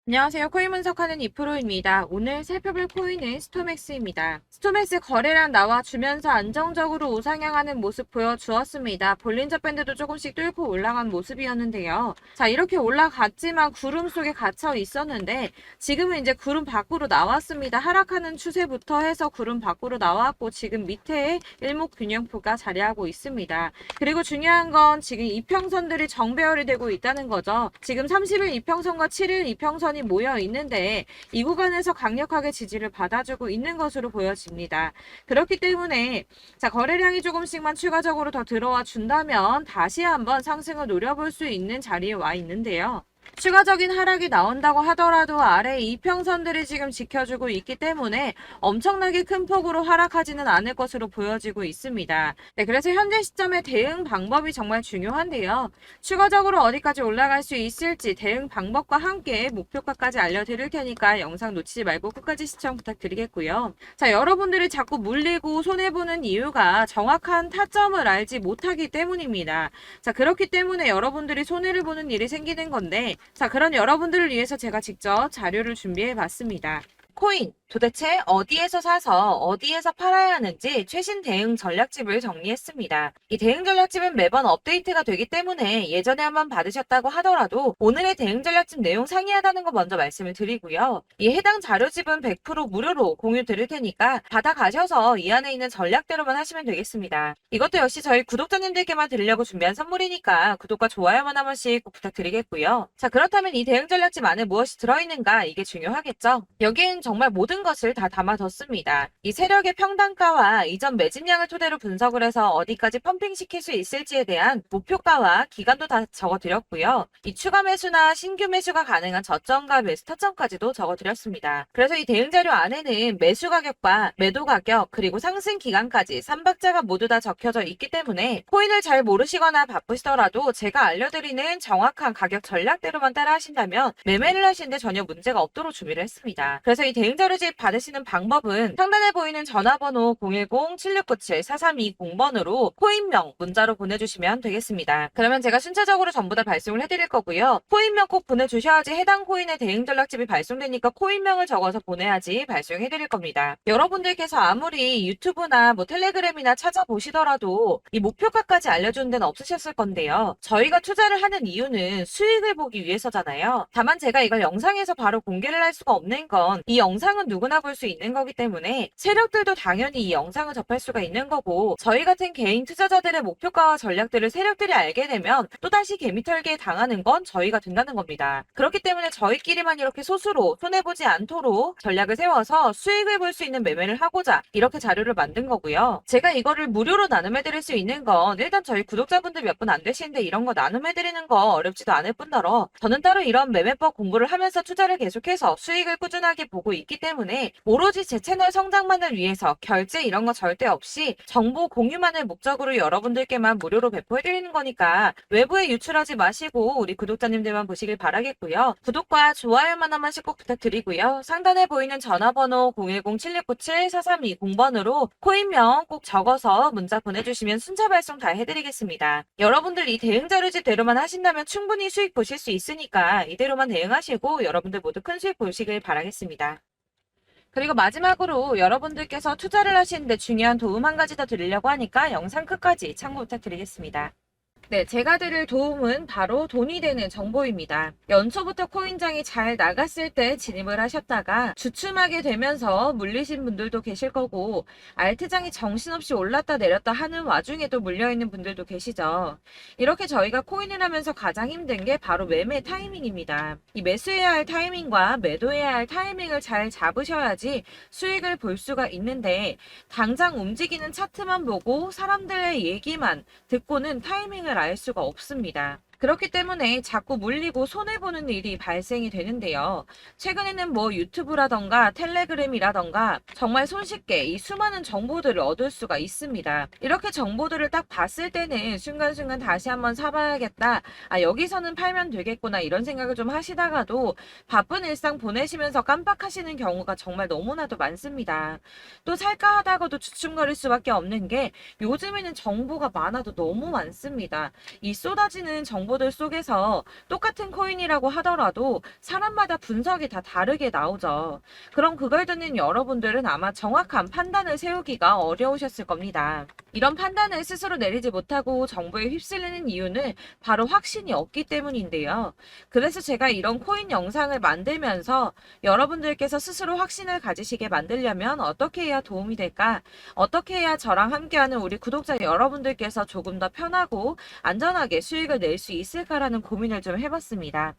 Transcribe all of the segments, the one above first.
안녕하세요. 코인 분석하는 이프로입니다. 오늘 살펴볼 코인은 스톰엑스입니다. 스톰엑스 거래량 나와주면서 안정적으로 우상향하는 모습 보여주었습니다. 볼린저 밴드도 조금씩 뚫고 올라간 모습이었는데요. 자, 이렇게 올라갔지만 구름 속에 갇혀 있었는데 지금은 이제 구름 밖으로 나왔습니다. 하락하는 추세부터 해서 구름 밖으로 나왔고 지금 밑에 일목균형표가 자리하고 있습니다. 그리고 중요한 건 지금 이평선들이 정배열이 되고 있다는 거죠. 지금 30일 이평선과 7일 이평선이 모여 있는데 이 구간에서 강력하게 지지를 받아주고 있는 것으로 보여집니다. 그렇기 때문에 자, 거래량이 조금씩만 추가적으로 더 들어와 준다면 다시 한번 상승을 노려볼 수 있는 자리에 와 있는데요. 추가적인 하락이 나온다고 하더라도 아래 이평선들이 지금 지켜주고 있기 때문에 엄청나게 큰 폭으로 하락하지는 않을 것으로 보여지고 있습니다. 네, 그래서 현재 시점의 대응 방법이 정말 중요한데요. 추가적으로 어디까지 올라갈 수 있을지 대응 방법과 함께 목표가까지 알려드릴 테니까 영상 놓치지 말고 끝까지 시청 부탁드리겠고요. 자, 여러분들이 자꾸 물리고 손해보는 이유가 정확한 타점을 알지 못하기 때문입니다. 자, 그렇기 때문에 여러분들이 손해를 보는 일이 생기는 건데 자, 그런 여러분들을 위해서 제가 직접 자료를 준비해 봤습니다. 코인 도대체 어디에서 사서 어디에서 팔아야 하는지 최신 대응 전략집을 정리했습니다. 이 대응 전략집은 매번 업데이트가 되기 때문에 예전에 한번 받으셨다고 하더라도 오늘의 대응 전략집 내용 상이하다는 거 먼저 말씀을 드리고요. 이 해당 자료집은 100% 무료로 공유 드릴 테니까 받아가셔서 이 안에 있는 전략대로만 하시면 되겠습니다. 이것도 역시 저희 구독자님들께만 드리려고 준비한 선물이니까 구독과 좋아요만 한 번씩 꼭 부탁드리겠고요. 자, 그렇다면 이 대응 전략집 안에 무엇이 들어있는가 이게 중요하겠죠. 여기엔 정말 모든 것을 다 담아뒀습니다. 이 세력의 평단가와 이전 매집량을 토대로 분석을 해서 어디까지 펌핑시킬 수 있을지에 대한 목표가와 기간도 다 적어드렸고요. 이 추가 매수나 신규 매수가 가능한 저점과 매수 타점까지도 적어드렸습니다. 그래서 이 대응 자료 안에는 매수 가격과 매도 가격 그리고 상승 기간까지 3박자가 모두 다 적혀져 있기 때문에 코인을 잘 모르시거나 바쁘시더라도 제가 알려드리는 정확한 가격 전략대로만 따라 하신다면 매매를 하시는데 전혀 문제가 없도록 준비를 했습니다. 그래서 이 대응 자료집 받으시는 방법은 상단에 보이는 전화번호 010-7697-4320번으로 코인명 문자로 보내주시면 되겠습니다. 그러면 제가 순차적으로 전부 다 발송을 해드릴 거고요. 코인명 꼭 보내주셔야지 해당 코인의 대응 전략집이 발송되니까 코인명을 적어서 보내야지 발송해드릴 겁니다. 여러분들께서 아무리 유튜브나 텔레그램이나 찾아보시더라도 이 목표가까지 알려주는 데는 없으셨을 건데요. 저희가 투자를 하는 이유는 수익을 보기 위해서잖아요. 다만 제가 이걸 영상에서 바로 공개를 할 수가 없는 건 이 영상은 누구나 볼 수 있는 거기 때문에 세력들도 당연히 이 영상을 접할 수가 있는 거고 저희 같은 개인 투자자들의 목표가와 전략들을 세력들이 알게 되면 또다시 개미털기에 당하는 건 저희가 된다는 겁니다. 그렇기 때문에 저희끼리만 이렇게 소수로 손해보지 않도록 전략을 세워서 수익을 볼 수 있는 매매를 하고자 이렇게 자료를 만든 거고요. 제가 이거를 무료로 나눔해드릴 수 있는 건 일단 저희 구독자분들 몇 분 안 되시는데 이런 거 나눔해드리는 거 어렵지도 않을 뿐더러 저는 따로 이런 매매법 공부를 하면서 투자를 계속해서 수익을 꾸준하게 보고 있기 때문에 오로지 제 채널 성장만을 위해서 결제 이런 거 절대 없이 정보 공유만을 목적으로 여러분들께만 무료로 배포해드리는 거니까 외부에 유출하지 마시고 우리 구독자님들만 보시길 바라겠고요. 구독과 좋아요만 한 번씩 꼭 부탁드리고요. 상단에 보이는 전화번호 010-7697-4320번으로 코인명 꼭 적어서 문자 보내주시면 순차 발송 다 해드리겠습니다. 여러분들 이 대응 자료집대로만 하신다면 충분히 수익 보실 수 있으니까 이대로만 대응하시고 여러분들 모두 큰 수익 보시길 바라겠습니다. 그리고 마지막으로 여러분들께서 투자를 하시는데 중요한 도움 한 가지 더 드리려고 하니까 영상 끝까지 참고 부탁드리겠습니다. 네, 제가 드릴 도움은 바로 돈이 되는 정보입니다. 연초부터 코인장이 잘 나갔을 때 진입을 하셨다가 주춤하게 되면서 물리신 분들도 계실 거고 알트장이 정신없이 올랐다 내렸다 하는 와중에도 물려있는 분들도 계시죠. 이렇게 저희가 코인을 하면서 가장 힘든 게 바로 매매 타이밍입니다. 이 매수해야 할 타이밍과 매도해야 할 타이밍을 잘 잡으셔야지 수익을 볼 수가 있는데 당장 움직이는 차트만 보고 사람들의 얘기만 듣고는 타이밍을 알 수가 없습니다. 그렇기 때문에 자꾸 물리고 손해보는 일이 발생이 되는데요. 최근에는 유튜브라던가 텔레그램이라던가 정말 손쉽게 이 수많은 정보들을 얻을 수가 있습니다. 이렇게 정보들을 딱 봤을 때는 순간순간 다시 한번 사봐야겠다. 아, 여기서는 팔면 되겠구나 이런 생각을 좀 하시다가도 바쁜 일상 보내시면서 깜빡하시는 경우가 정말 너무나도 많습니다. 또 살까 하다가도 주춤거릴 수밖에 없는 게 요즘에는 정보가 많아도 너무 많습니다. 이 쏟아지는 정보 정보들 속에서 똑같은 코인이라고 하더라도 사람마다 분석이 다 다르게 나오죠. 그럼 그걸 듣는 여러분들은 아마 정확한 판단을 세우기가 어려우셨을 겁니다. 이런 판단을 스스로 내리지 못하고 정보에 휩쓸리는 이유는 바로 확신이 없기 때문인데요. 그래서 제가 이런 코인 영상을 만들면서 여러분들께서 스스로 확신을 가지시게 만들려면 어떻게 해야 도움이 될까? 어떻게 해야 저랑 함께하는 우리 구독자 여러분들께서 조금 더 편하고 안전하게 수익을 낼 수 있을까라는 고민을 좀 해봤습니다.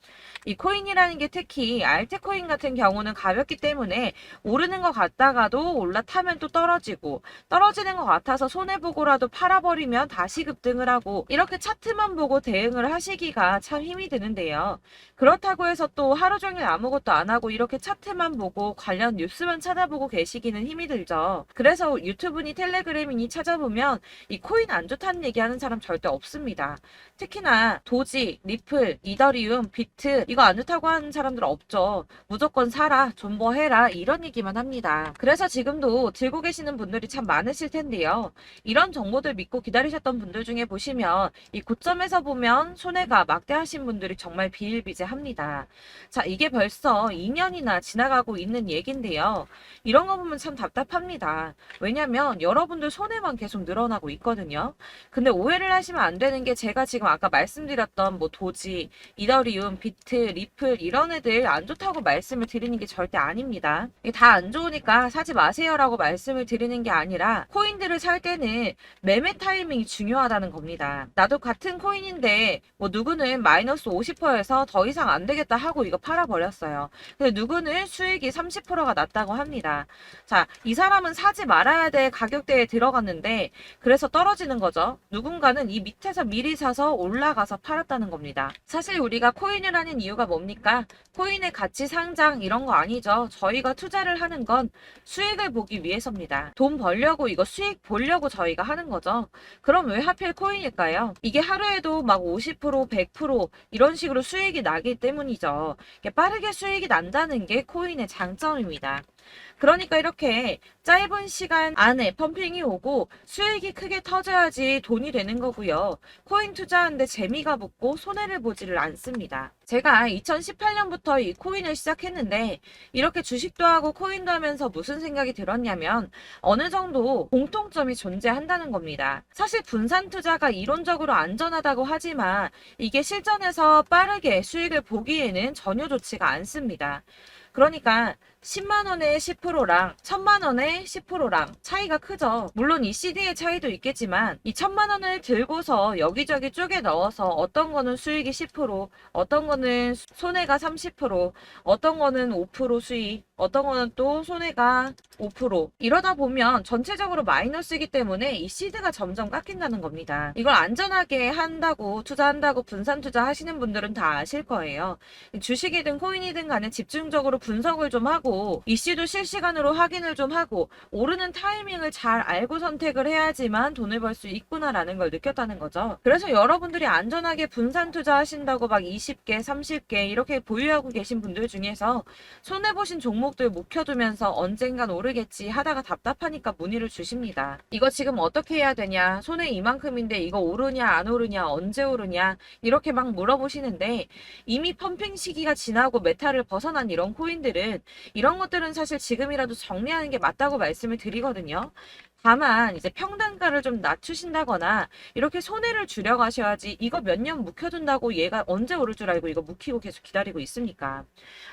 이 코인이라는 게 특히 알트코인 같은 경우는 가볍기 때문에 오르는 것 같다가도 올라타면 또 떨어지고 떨어지는 것 같아서 손해보고라도 팔아버리면 다시 급등을 하고 이렇게 차트만 보고 대응을 하시기가 참 힘이 드는데요. 그렇다고 해서 또 하루 종일 아무것도 안 하고 이렇게 차트만 보고 관련 뉴스만 찾아보고 계시기는 힘이 들죠. 그래서 유튜브니 텔레그램이니 찾아보면 이 코인 안 좋다는 얘기하는 사람 절대 없습니다. 특히나 도지, 리플, 이더리움, 비트 이거 안 좋다고 하는 사람들 없죠. 무조건 사라, 존버해라 이런 얘기만 합니다. 그래서 지금도 들고 계시는 분들이 참 많으실 텐데요. 이런 정보들 믿고 기다리셨던 분들 중에 보시면 이 고점에서 보면 손해가 막대하신 분들이 정말 비일비재합니다. 자, 이게 벌써 2년이나 지나가고 있는 얘긴데요. 이런 거 보면 참 답답합니다. 왜냐면 여러분들 손해만 계속 늘어나고 있거든요. 근데 오해를 하시면 안 되는 게 제가 지금 아까 말씀드렸던 뭐 도지, 이더리움, 비트, 리플 이런 애들 안 좋다고 말씀을 드리는 게 절대 아닙니다. 다 안 좋으니까 사지 마세요라고 말씀을 드리는 게 아니라 코인들을 살 때는 매매 타이밍이 중요하다는 겁니다. 나도 같은 코인인데 뭐 누구는 마이너스 50%에서 더 이상 안 되겠다 하고 이거 팔아버렸어요. 근데 누구는 수익이 30%가 났다고 합니다. 자, 이 사람은 사지 말아야 될 가격대에 들어갔는데 그래서 떨어지는 거죠. 누군가는 이 밑에서 미리 사서 올라가서 팔았다는 겁니다. 사실 우리가 코인을 하는 이유가 뭡니까? 코인의 가치 상장 이런 거 아니죠. 저희가 투자를 하는 건 수익을 보기 위해서입니다. 돈 벌려고 이거 수익 보려고 저희가 하는 거죠. 그럼 왜 하필 코인일까요? 이게 하루에도 막 50%, 100% 이런 식으로 수익이 나기 때문이죠. 빠르게 수익이 난다는 게 코인의 장점입니다. 그러니까 이렇게 짧은 시간 안에 펌핑이 오고 수익이 크게 터져야지 돈이 되는 거고요. 코인 투자하는데 재미가 붙고 손해를 보지를 않습니다. 제가 2018년부터 이 코인을 시작했는데 이렇게 주식도 하고 코인도 하면서 무슨 생각이 들었냐면 어느 정도 공통점이 존재한다는 겁니다. 사실 분산 투자가 이론적으로 안전하다고 하지만 이게 실전에서 빠르게 수익을 보기에는 전혀 좋지가 않습니다. 그러니까 10만 원의 10%랑 1000만 원의 10%랑 차이가 크죠. 물론 이 CD의 차이도 있겠지만 이 1000만 원을 들고서 여기저기 쪼개 넣어서 어떤 거는 수익이 10%, 어떤 거는 손해가 30%, 어떤 거는 5% 수익, 어떤 거는 또 손해가 5% 이러다 보면 전체적으로 마이너스이기 때문에 이 시드가 점점 깎인다는 겁니다. 이걸 안전하게 한다고 투자한다고 분산 투자하시는 분들은 다 아실 거예요. 주식이든 코인이든 간에 집중적으로 분석을 좀 하고 이슈도 실시간으로 확인을 좀 하고 오르는 타이밍을 잘 알고 선택을 해야지만 돈을 벌 수 있구나라는 걸 느꼈다는 거죠. 그래서 여러분들이 안전하게 분산 투자하신다고 막 20개, 30개 이렇게 보유하고 계신 분들 중에서 손해보신 종목들 묵혀두면서 언젠간 오르겠지 하다가 답답하니까 문의를 주십니다. 이거 지금 어떻게 해야 되냐? 손해 이만큼인데 이거 오르냐 안 오르냐 언제 오르냐 이렇게 막 물어보시는데 이미 펌핑 시기가 지나고 메타를 벗어난 이런 코인들은 이런 것들은 사실 지금이라도 정리하는 게 맞다고 말씀을 드리거든요. 다만 이제 평단가를 좀 낮추신다거나 이렇게 손해를 줄여가셔야지 이거 몇 년 묵혀둔다고 얘가 언제 오를 줄 알고 이거 묵히고 계속 기다리고 있습니까?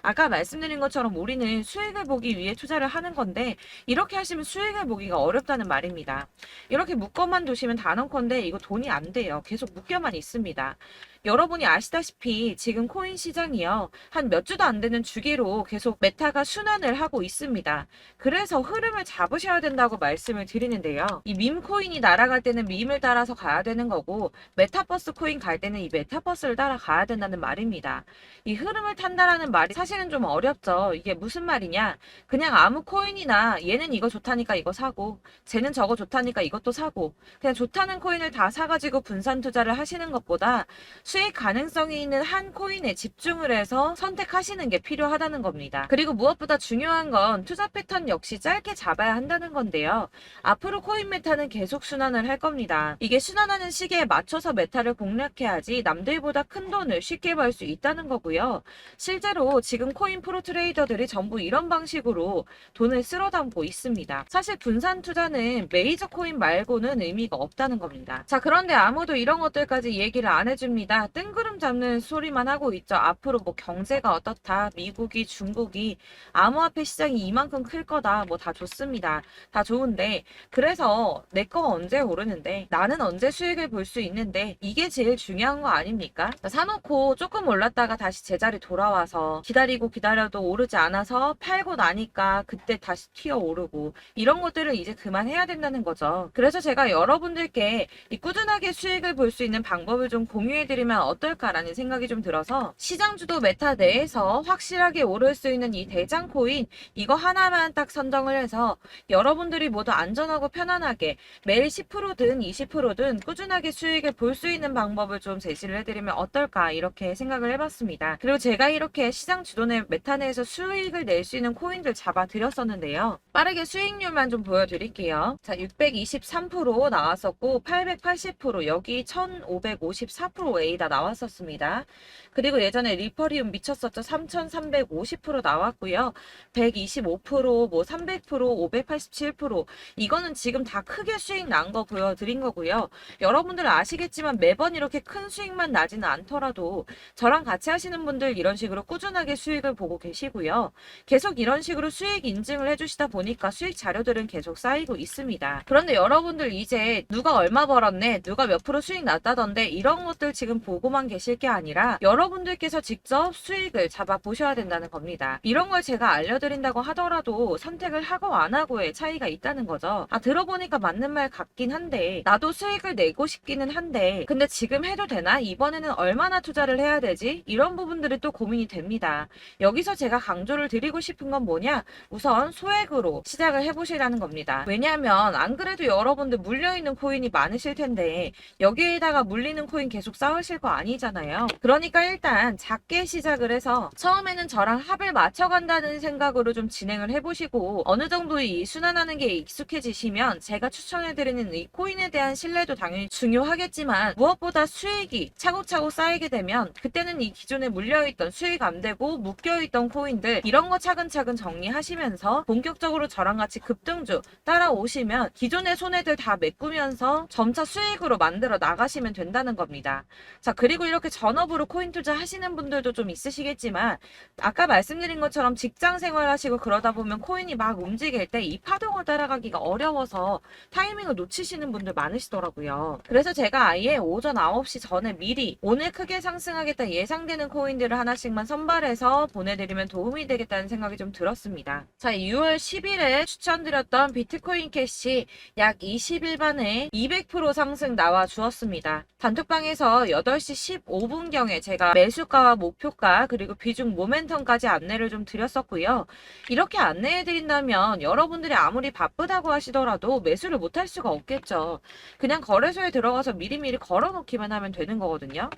아까 말씀드린 것처럼 우리는 수익을 보기 위해 투자를 하는 건데 이렇게 하시면 수익을 보기가 어렵다는 말입니다. 이렇게 묶어만 두시면 단언컨대 이거 돈이 안 돼요. 계속 묶여만 있습니다. 여러분이 아시다시피 지금 코인 시장이요. 한 몇 주도 안 되는 주기로 계속 메타가 순환을 하고 있습니다. 그래서 흐름을 잡으셔야 된다고 말씀을 드리는데요. 이 밈 코인이 날아갈 때는 밈을 따라서 가야 되는 거고 메타버스 코인 갈 때는 이 메타버스를 따라가야 된다는 말입니다. 이 흐름을 탄다라는 말이 사실은 좀 어렵죠. 이게 무슨 말이냐? 그냥 아무 코인이나 얘는 이거 좋다니까 이거 사고 쟤는 저거 좋다니까 이것도 사고 그냥 좋다는 코인을 다 사가지고 분산 투자를 하시는 것보다 수익 가능성이 있는 한 코인에 집중을 해서 선택하시는 게 필요하다는 겁니다. 그리고 무엇보다 중요한 건 투자 패턴 역시 짧게 잡아야 한다는 건데요. 앞으로 코인 메타는 계속 순환을 할 겁니다. 이게 순환하는 시기에 맞춰서 메타를 공략해야지 남들보다 큰 돈을 쉽게 벌 수 있다는 거고요. 실제로 지금 코인 프로 트레이더들이 전부 이런 방식으로 돈을 쓸어 담고 있습니다. 사실 분산 투자는 메이저 코인 말고는 의미가 없다는 겁니다. 자, 그런데 아무도 이런 것들까지 얘기를 안 해줍니다. 뜬구름 잡는 소리만 하고 있죠. 앞으로 뭐 경제가 어떻다, 미국이, 중국이, 암호화폐 시장이 이만큼 클 거다, 뭐 다 좋습니다. 다 좋은데, 그래서 내 거 언제 오르는데, 나는 언제 수익을 볼 수 있는데, 이게 제일 중요한 거 아닙니까? 사놓고 조금 올랐다가 다시 제자리 돌아와서 기다리고 기다려도 오르지 않아서 팔고 나니까 그때 다시 튀어 오르고, 이런 것들을 이제 그만해야 된다는 거죠. 그래서 제가 여러분들께 이 꾸준하게 수익을 볼 수 있는 방법을 좀 공유해드리면 어떨까라는 생각이 좀 들어서 시장 주도 메타 내에서 확실하게 오를 수 있는 이 대장 코인 이거 하나만 딱 선정을 해서 여러분들이 모두 안전하고 편안하게 매일 10%든 20%든 꾸준하게 수익을 볼 수 있는 방법을 좀 제시를 해드리면 어떨까 이렇게 생각을 해봤습니다. 그리고 제가 이렇게 시장 주도내 메타 내에서 수익을 낼 수 있는 코인들 잡아드렸었는데요. 빠르게 수익률만 좀 보여드릴게요. 자, 623% 나왔었고 880% 여기 1554%A다 나왔었습니다. 그리고 예전에 리퍼리움 미쳤었죠. 3350% 나왔고요. 125%, 뭐 300%, 587% 이거는 지금 다 크게 수익 난 거 보여드린 거고요. 여러분들은 아시겠지만 매번 이렇게 큰 수익만 나지는 않더라도 저랑 같이 하시는 분들 이런 식으로 꾸준하게 수익을 보고 계시고요. 계속 이런 식으로 수익 인증을 해주시다 보니까 수익 자료들은 계속 쌓이고 있습니다. 그런데 여러분들 이제 누가 얼마 벌었네, 누가 몇 프로 수익 났다던데 이런 것들 지금 보고만 계실 게 아니라 여러분들께서 직접 수익을 잡아 보셔야 된다는 겁니다. 이런 걸 제가 알려드린다고 하더라도 선택을 하고 안 하고의 차이가 있다는 거죠. 들어보니까 맞는 말 같긴 한데 나도 수익을 내고 싶기는 한데 근데 지금 해도 되나? 이번에는 얼마나 투자를 해야 되지? 이런 부분들이 또 고민이 됩니다. 여기서 제가 강조를 드리고 싶은 건 뭐냐? 우선 소액으로 시작을 해보시라는 겁니다. 왜냐하면 안 그래도 여러분들 물려있는 코인이 많으실 텐데 여기에다가 물리는 코인 계속 쌓으실 거 아니잖아요. 그러니까 일단 작게 시작을 해서 처음에는 저랑 합을 맞춰간다는 생각으로 좀 진행을 해보시고 어느 정도 이 순환하는 게 익숙해지시면 제가 추천해드리는 이 코인에 대한 신뢰도 당연히 중요하겠지만 무엇보다 수익이 차곡차곡 쌓이게 되면 그때는 이 기존에 물려있던 수익 안 되고 묶여있던 코인들 이런 거 차근차근 정리하시면서 본격적으로 저랑 같이 급등주 따라오시면 기존의 손해들 다 메꾸면서 점차 수익으로 만들어 나가시면 된다는 겁니다. 자, 그리고 이렇게 전업으로 코인 투자 하시는 분들도 좀 있으시겠지만 아까 말씀드린 것처럼 직장 생활하시고 그러다 보면 코인이 막 움직일 때 이 파동을 따라가기가 어려워서 타이밍을 놓치시는 분들 많으시더라고요. 그래서 제가 아예 오전 9시 전에 미리 오늘 크게 상승하겠다 예상되는 코인들을 하나씩만 선발해서 보내드리면 도움이 되겠다는 생각이 좀 들었습니다. 자, 6월 10일에 추천드렸던 비트코인 캐시 약 20일 만에 200% 상승 나와 주었습니다. 단톡방에서 8시 15분경에 제가 매수가와 목표가 그리고 비중 모멘텀까지 안내를 좀 드렸었고요. 이렇게 안내해드린다면 여러분들이 아무리 바쁘다고 하시더라도 매수를 못할 수가 없겠죠. 그냥 거래소에 들어가서 미리미리 걸어놓기만 하면 되는 거거든요.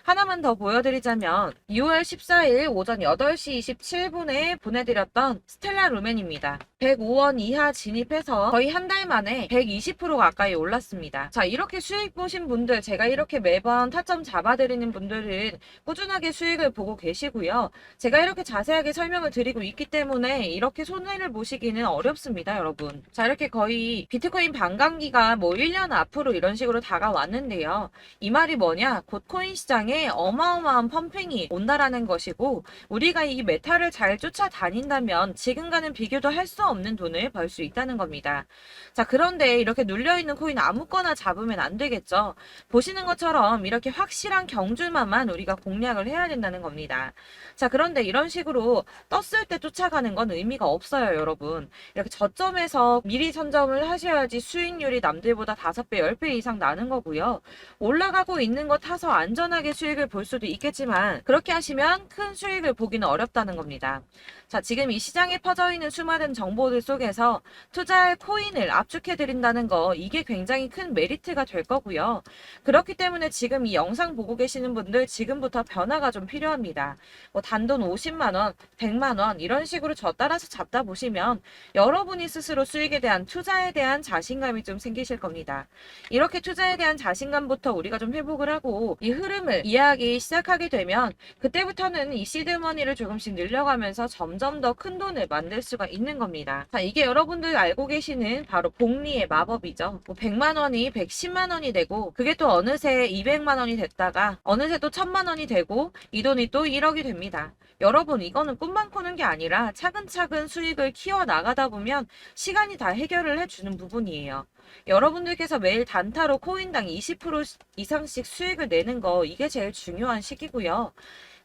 하나만 더 보여드리자면 6월 14일 오전 8시 27분에 보내드렸던 스텔라 루멘입니다. 105원 이하 진입해서 거의 한 달 만에 120% 가까이 올랐습니다. 자, 이렇게 수익 보신 분들 제가 이렇게 매번 타점 잡아드리는 분들은 꾸준하게 수익을 보고 계시고요. 제가 이렇게 자세하게 설명을 드리고 있기 때문에 이렇게 손해를 보시기는 어렵습니다, 여러분. 자, 이렇게 거의 비트코인 반감기가 뭐 1년 앞으로 이런 식으로 다가왔는데요. 이 말이 뭐냐? 곧 코인 시장에 어마어마한 펌핑이 온다라는 것이고 우리가 이 메타를 잘 쫓아다닌다면 지금과는 비교도 할 수 없는 돈을 벌 수 있다는 겁니다. 자, 그런데 이렇게 눌려있는 코인 아무거나 잡으면 안 되겠죠. 보시는 것처럼 이렇게 확실한 경주만만 우리가 공략을 해야 된다는 겁니다. 자, 그런데 이런 식으로 떴을 때 쫓아가는 건 의미가 없어요, 여러분. 이렇게 저점에서 미리 선점을 하셔야지 수익률이 남들보다 5배, 10배 이상 나는 거고요. 올라가고 있는 거 타서 안전하게 수익을 볼 수도 있겠지만 그렇게 하시면 큰 수익을 보기는 어렵다는 겁니다. 자, 지금 이 시장에 퍼져있는 수많은 정보들 속에서 투자할 코인을 압축해드린다는 거 이게 굉장히 큰 메리트가 될 거고요. 그렇기 때문에 지금 이 영상 영상 보고 계시는 분들 지금부터 변화가 좀 필요합니다. 뭐 단돈 50만 원, 100만 원 이런 식으로 저 따라서 잡다 보시면 여러분이 스스로 수익에 대한 투자에 대한 자신감이 좀 생기실 겁니다. 이렇게 투자에 대한 자신감부터 우리가 좀 회복을 하고 이 흐름을 이해하기 시작하게 되면 그때부터는 이 시드머니를 조금씩 늘려가면서 점점 더 큰 돈을 만들 수가 있는 겁니다. 자, 이게 여러분들 알고 계시는 바로 복리의 마법이죠. 뭐 100만 원이 110만 원이 되고 그게 또 어느새 200만 원이 됐다가 어느새 또 1000만 원이 되고 이 돈이 또 1억이 됩니다. 여러분 이거는 꿈만 꾸는 게 아니라 차근차근 수익을 키워 나가다 보면 시간이 다 해결을 해주는 부분이에요. 여러분들께서 매일 단타로 코인당 20% 이상씩 수익을 내는 거 이게 제일 중요한 시기고요.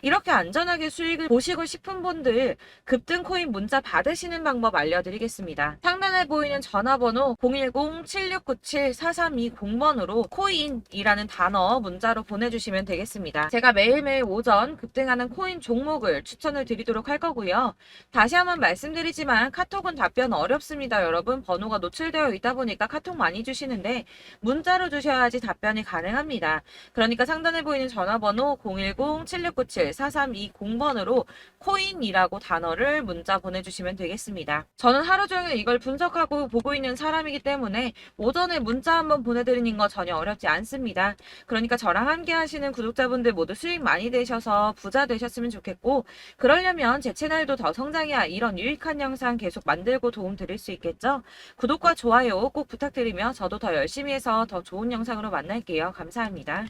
이렇게 안전하게 수익을 보시고 싶은 분들 급등 코인 문자 받으시는 방법 알려드리겠습니다. 상단에 보이는 전화번호 010-7697-4320번으로 코인이라는 단어 문자로 보내주시면 되겠습니다. 제가 매일매일 오전 급등하는 코인 종목을 추천을 드리도록 할 거고요. 다시 한번 말씀드리지만 카톡은 답변 어렵습니다. 여러분 번호가 노출되어 있다 보니까 카톡 많이 주시는데 문자로 주셔야지 답변이 가능합니다. 그러니까 상단에 보이는 전화번호 010-7697-4320번으로 코인이라고 단어를 문자 보내주시면 되겠습니다. 저는 하루 종일 이걸 분석하고 보고 있는 사람이기 때문에 오전에 문자 한번 보내드리는 거 전혀 어렵지 않습니다. 그러니까 저랑 함께 하시는 구독자분들 모두 수익 많이 되셔서 부자 되셨으면 좋겠고 그러려면 제 채널도 더 성장해야 이런 유익한 영상 계속 만들고 도움 드릴 수 있겠죠? 구독과 좋아요 꼭 부탁드리며 저도 더 열심히 해서 더 좋은 영상으로 만날게요. 감사합니다.